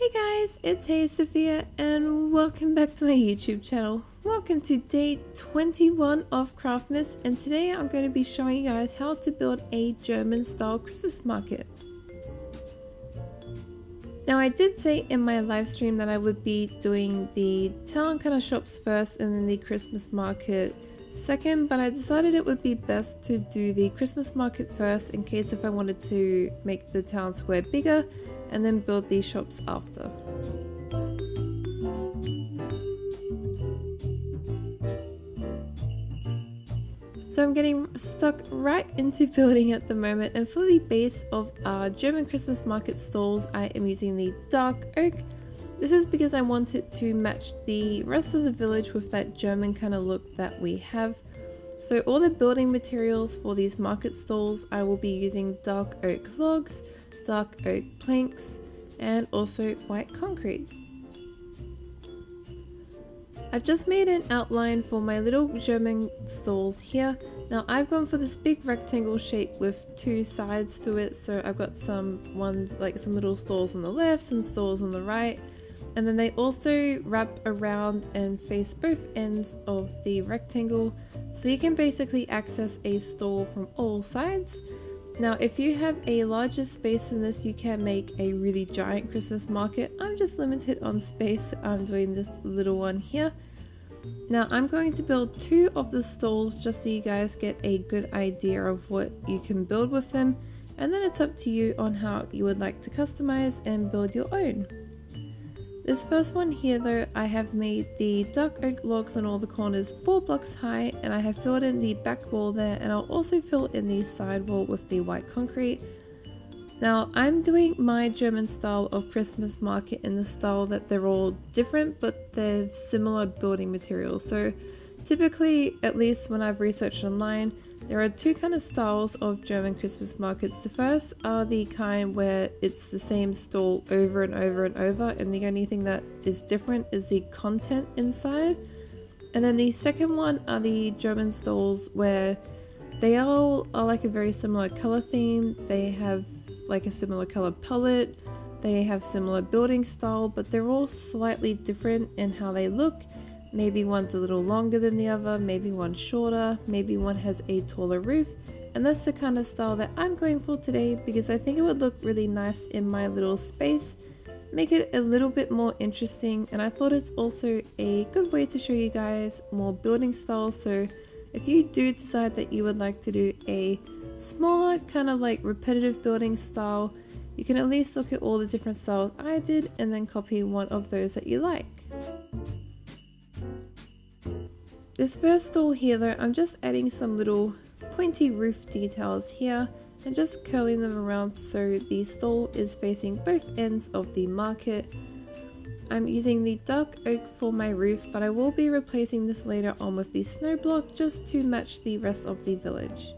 Hey guys, it's Sophia and welcome back to my YouTube channel. Welcome to day 21 of CRAFTMAS, and today I'm going to be showing you guys how to build a German style Christmas market. Now I did say in my live stream that I would be doing the town kind of shops first and then the Christmas market second, but I decided it would be best to do the Christmas market first in case if I wanted to make the town square bigger and then build these shops after. So I'm getting stuck right into building at the moment, and for the base of our German Christmas market stalls I am using the dark oak. This is because I want it to match the rest of the village with that German kind of look that we have. So all the building materials for these market stalls I will be using dark oak logs, dark oak planks, and also white concrete. I've just made an outline for my little German stalls here. Now I've gone for this big rectangle shape with two sides to it, so I've got some ones like some little stalls on the left, some stalls on the right, and then they also wrap around and face both ends of the rectangle, so you can basically access a stall from all sides. Now if you have a larger space than this, you can make a really giant Christmas market. I'm just limited on space, so I'm doing this little one here. Now I'm going to build two of the stalls just so you guys get a good idea of what you can build with them, and then it's up to you on how you would like to customize and build your own. This first one here though, I have made the dark oak logs on all the corners 4 blocks high, and I have filled in the back wall there, and I'll also fill in the side wall with the white concrete. Now I'm doing my German style of Christmas market in the style that they're all different but they're similar building materials. So typically, at least when I've researched online, there are two kind of styles of German Christmas markets. The first are the kind where it's the same stall over and over and over, and the only thing that is different is the content inside. And then the second one are the German stalls where they all are like a very similar color theme. They have like a similar color palette, they have similar building style, but they're all slightly different in how they look. Maybe one's a little longer than the other, maybe one's shorter, maybe one has a taller roof, and that's the kind of style that I'm going for today because I think it would look really nice in my little space, make it a little bit more interesting, and I thought it's also a good way to show you guys more building styles. So if you do decide that you would like to do a smaller kind of like repetitive building style, you can at least look at all the different styles I did and then copy one of those that you like. This first stall here though, I'm just adding some little pointy roof details here and just curling them around so the stall is facing both ends of the market. I'm using the dark oak for my roof, but I will be replacing this later on with the snow block just to match the rest of the village.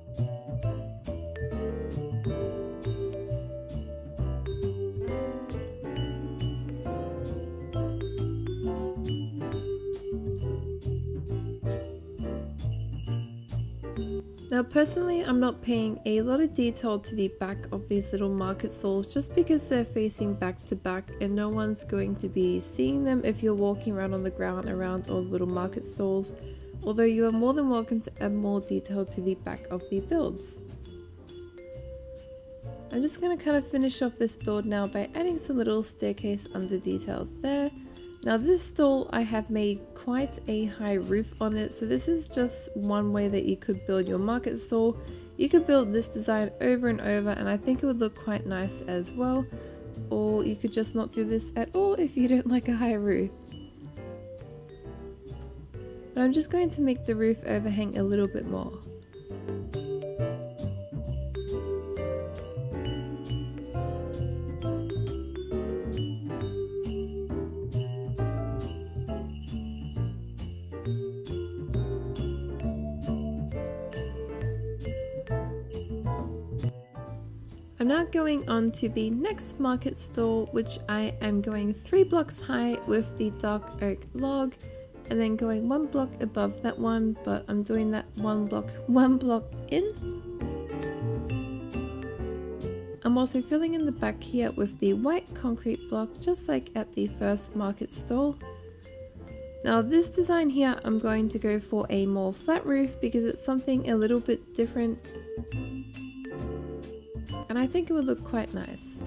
Now personally, I'm not paying a lot of detail to the back of these little market stalls just because they're facing back to back and no one's going to be seeing them if you're walking around on the ground around all the little market stalls, although you are more than welcome to add more detail to the back of the builds. I'm just going to kind of finish off this build now by adding some little staircase under details there. Now this stall I have made quite a high roof on it, so this is just one way that you could build your market stall. You could build this design over and over and I think it would look quite nice as well, or you could just not do this at all if you don't like a high roof. But I'm just going to make the roof overhang a little bit more. I'm now going on to the next market stall, which I am going 3 blocks high with the dark oak log, and then going 1 block above that one, but I'm doing that one block in. I'm also filling in the back here with the white concrete block, just like at the first market stall. Now this design here, I'm going to go for a more flat roof because it's something a little bit different and I think it would look quite nice.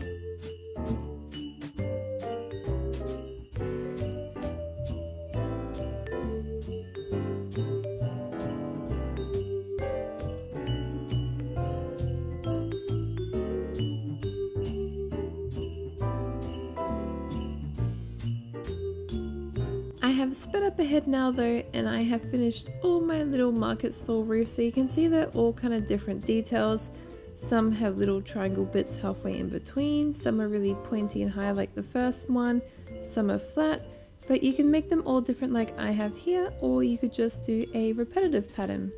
I have sped up ahead now though, and I have finished all my little market stall roofs, so you can see they're all kind of different details. Some have little triangle bits halfway in between, some are really pointy and high like the first one, some are flat, but you can make them all different like I have here, or you could just do a repetitive pattern.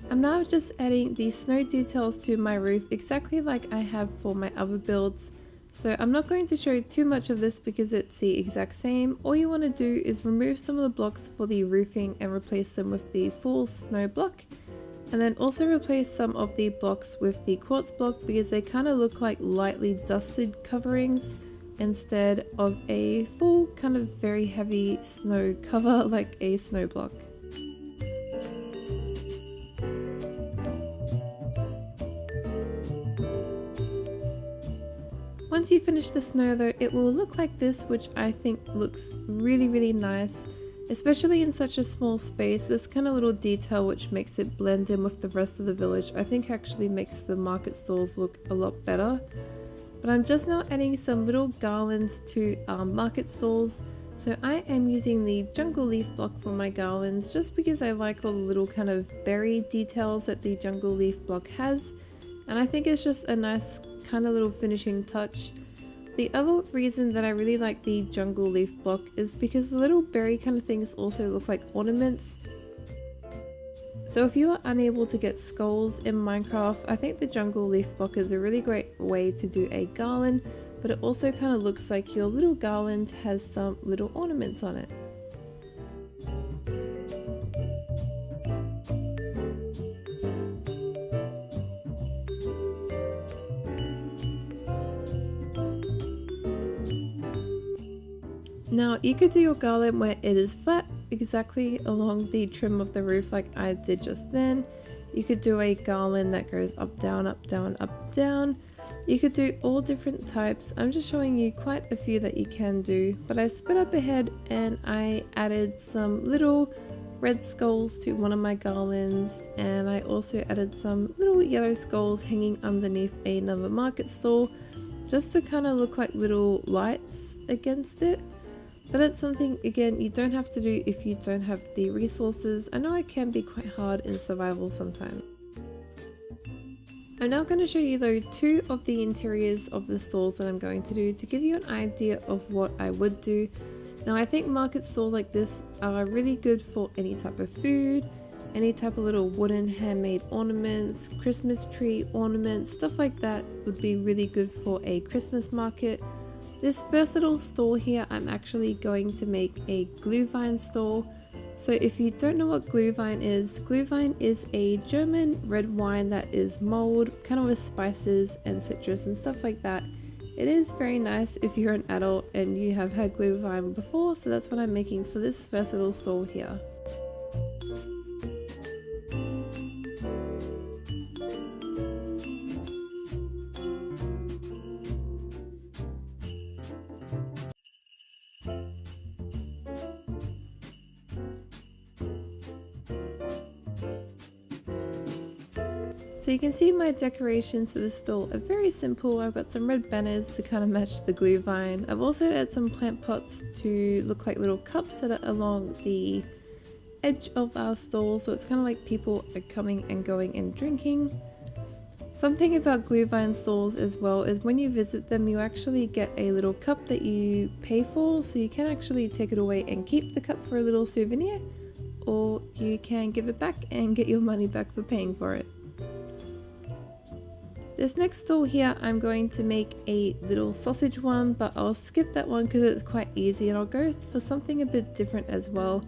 I'm now just adding the snow details to my roof exactly like I have for my other builds. So I'm not going to show too much of this because it's the exact same. All you want to do is remove some of the blocks for the roofing and replace them with the full snow block. And then also replace some of the blocks with the quartz block because they kind of look like lightly dusted coverings instead of a full kind of very heavy snow cover like a snow block. Once you finish the snow though, it will look like this, which I think looks really nice, especially in such a small space. This kind of little detail which makes it blend in with the rest of the village, I think actually makes the market stalls look a lot better. But I'm just now adding some little garlands to our market stalls. So I am using the jungle leaf block for my garlands just because I like all the little kind of berry details that the jungle leaf block has, and I think it's just a nice kind of little finishing touch. The other reason that I really like the jungle leaf block is because the little berry kind of things also look like ornaments. So if you are unable to get skulls in Minecraft, I think the jungle leaf block is a really great way to do a garland, but it also kind of looks like your little garland has some little ornaments on it. Now you could do your garland where it is flat exactly along the trim of the roof like I did just then. You could do a garland that goes up, down, up, down, up, down. You could do all different types. I'm just showing you quite a few that you can do, but I sped up ahead and I added some little red skulls to one of my garlands, and I also added some little yellow skulls hanging underneath another market stall just to kind of look like little lights against it. But it's something, again, you don't have to do if you don't have the resources. I know it can be quite hard in survival sometimes. I'm now going to show you though two of the interiors of the stalls that I'm going to do to give you an idea of what I would do. Now I think market stalls like this are really good for any type of food, any type of little wooden handmade ornaments, Christmas tree ornaments, stuff like that would be really good for a Christmas market. This first little stall here, I'm actually going to make a glühwein stall. So if you don't know what glühwein is a German red wine that is mulled, kind of with spices and citrus and stuff like that. It is very nice if you're an adult and you have had glühwein before, so that's what I'm making for this first little stall here. So you can see my decorations for this stall are very simple. I've got some red banners to kind of match the glühwein. I've also added some plant pots to look like little cups that are along the edge of our stall, so it's kind of like people are coming and going and drinking. Something about glühwein stalls as well is when you visit them, you actually get a little cup that you pay for, so you can actually take it away and keep the cup for a little souvenir, or you can give it back and get your money back for paying for it. This next stall here, I'm going to make a little sausage one, but I'll skip that one because it's quite easy, and I'll go for something a bit different as well.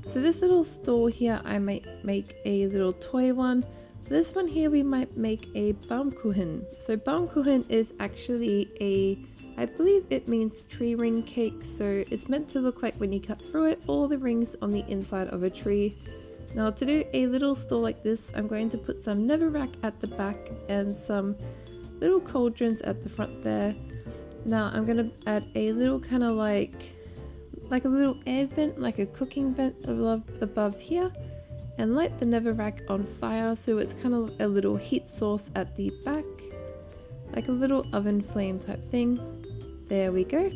So this little stall here, I might make a little toy one, This one here we might make a Baumkuchen. So Baumkuchen is actually I believe it means tree ring cake, so it's meant to look like when you cut through it, all the rings on the inside of a tree. Now to do a little stall like this, I'm going to put some netherrack at the back and some little cauldrons at the front there. Now I'm going to add a little kind of like a little air vent, like a cooking vent above here, and light the netherrack on fire so it's kind of a little heat source at the back, like a little oven flame type thing. There we go.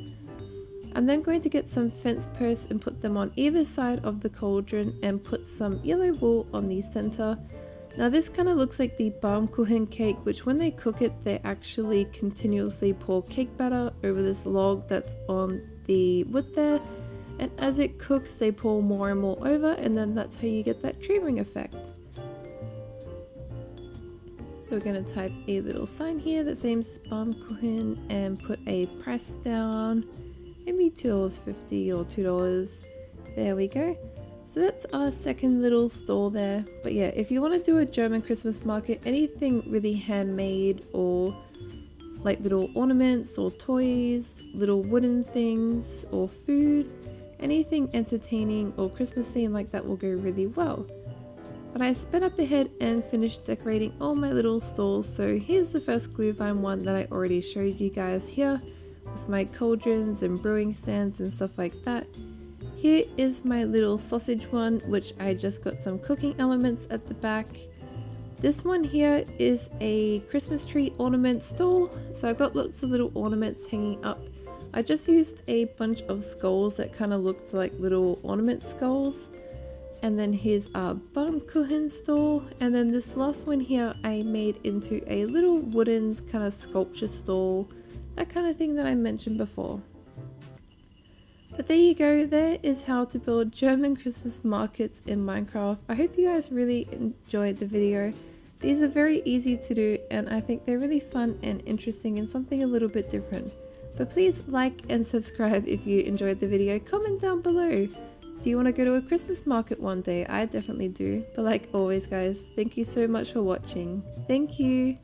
I'm then going to get some fence posts and put them on either side of the cauldron and put some yellow wool on the center. Now this kind of looks like the Baumkuchen cake, which when they cook it, they actually continuously pour cake batter over this log that's on the wood there. And as it cooks, they pour more and more over, and then that's how you get that tree ring effect. So we're going to type a little sign here that says Baumkuchen and put a price down, maybe $2.50 or $2. There we go. So that's our second little stall there. But yeah, if you want to do a German Christmas market, anything really handmade or like little ornaments or toys, little wooden things or food, anything entertaining or Christmas themed like that will go really well. But I sped up ahead and finished decorating all my little stalls. So here's the first glue vine one that I already showed you guys here with my cauldrons and brewing stands and stuff like that. Here is my little sausage one, which I just got some cooking elements at the back. This one here is a Christmas tree ornament stall. So I've got lots of little ornaments hanging up. I just used a bunch of skulls that kind of looked like little ornament skulls. And then here's our Baumkuchen stall. And then this last one here I made into a little wooden kind of sculpture stall. That kind of thing that I mentioned before. But there you go, there is how to build German Christmas markets in Minecraft. I hope you guys really enjoyed the video. These are very easy to do and I think they're really fun and interesting and something a little bit different. But please like and subscribe if you enjoyed the video. Comment down below. Do you want to go to a Christmas market one day? I definitely do. But like always guys, thank you so much for watching. Thank you.